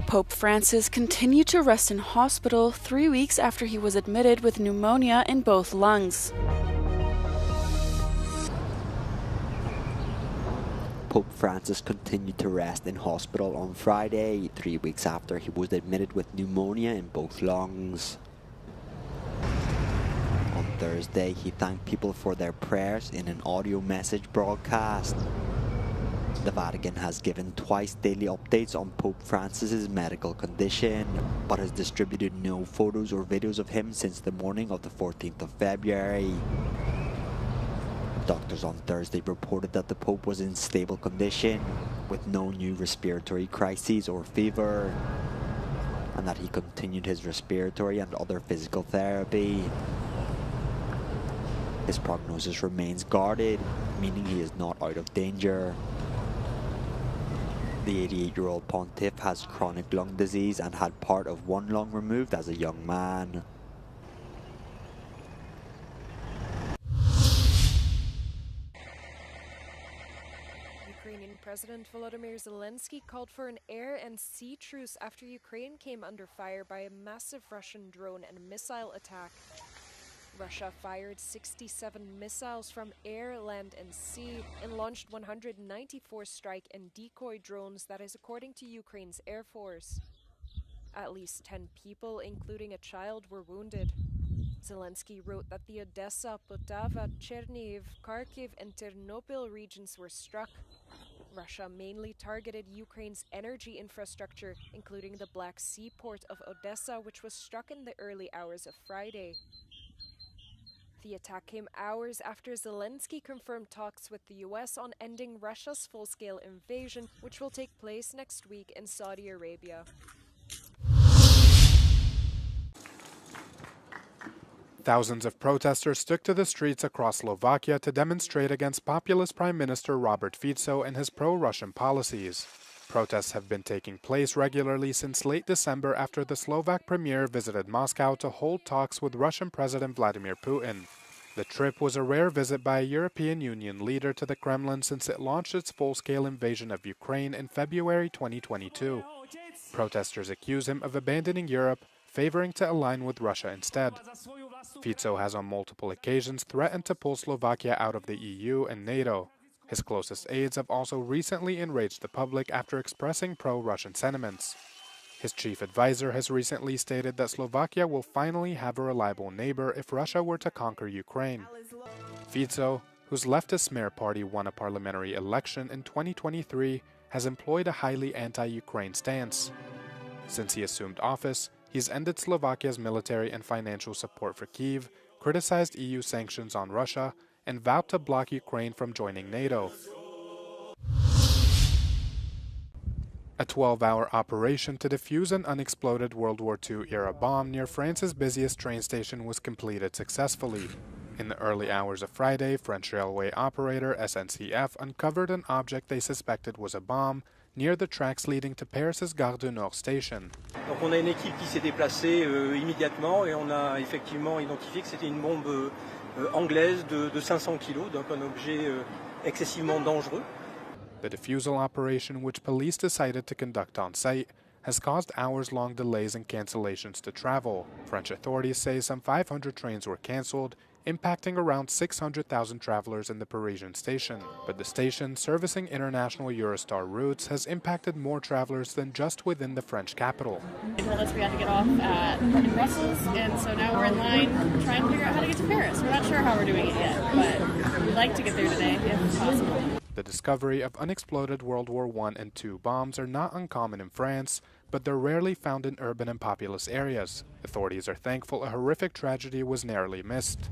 Pope Francis continued to rest in hospital 3 weeks after he was admitted with pneumonia in both lungs. Pope Francis continued to rest in hospital on Friday, 3 weeks after he was admitted with pneumonia in both lungs. On Thursday, he thanked people for their prayers in an audio message broadcast. The Vatican has given twice daily updates on Pope Francis's medical condition, but has distributed no photos or videos of him since the morning of the 14th of February. Doctors on Thursday reported that the Pope was in stable condition, with no new respiratory crises or fever, and that he continued his respiratory and other physical therapy. His prognosis remains guarded, meaning he is not out of danger. The 88-year-old pontiff has chronic lung disease and had part of one lung removed as a young man. Ukrainian President Volodymyr Zelensky called for an air and sea truce after Ukraine came under fire by a massive Russian drone and missile attack. Russia fired 67 missiles from air, land and sea and launched 194 strike and decoy drones, that is according to Ukraine's Air Force. At least 10 people, including a child, were wounded. Zelensky wrote that the Odessa, Poltava, Chernihiv, Kharkiv and Ternopil regions were struck. Russia mainly targeted Ukraine's energy infrastructure, including the Black Sea port of Odessa, which was struck in the early hours of Friday. The attack came hours after Zelensky confirmed talks with the US on ending Russia's full-scale invasion, which will take place next week in Saudi Arabia. Thousands of protesters took to the streets across Slovakia to demonstrate against populist Prime Minister Robert Fico and his pro-Russian policies. Protests have been taking place regularly since late December after the Slovak premier visited Moscow to hold talks with Russian President Vladimir Putin. The trip was a rare visit by a European Union leader to the Kremlin since it launched its full-scale invasion of Ukraine in February 2022. Protesters accuse him of abandoning Europe, favoring to align with Russia instead. Fico has on multiple occasions threatened to pull Slovakia out of the EU and NATO. His closest aides have also recently enraged the public after expressing pro-Russian sentiments. His chief advisor has recently stated that Slovakia will finally have a reliable neighbor if Russia were to conquer Ukraine. Fico, whose leftist Smer party won a parliamentary election in 2023, has employed a highly anti-Ukraine stance. Since he assumed office, he's ended Slovakia's military and financial support for Kyiv, criticized EU sanctions on Russia, and vowed to block Ukraine from joining NATO. A 12-hour operation to defuse an unexploded World War II-era bomb near France's busiest train station was completed successfully. In the early hours of Friday, French railway operator SNCF uncovered an object they suspected was a bomb near the tracks leading to Paris's Gare du Nord station. Donc on a une équipe qui s'est déplacée immédiatement et on a effectivement identifié que c'était une bombe anglaise de 500 kg, donc un objet excessivement dangereux. The defusal operation, which police decided to conduct on site, has caused hours-long delays and cancellations to travel. French authorities say some 500 trains were cancelled, impacting around 600,000 travelers in the Parisian station. But the station, servicing international Eurostar routes, has impacted more travelers than just within the French capital. They told us we had to get off in Brussels, and so now we're in line trying to figure out how to get to Paris. We're not sure how we're doing it yet, but we'd like to get there today if possible. The discovery of unexploded World War I and II bombs are not uncommon in France, but they're rarely found in urban and populous areas. Authorities are thankful a horrific tragedy was narrowly missed.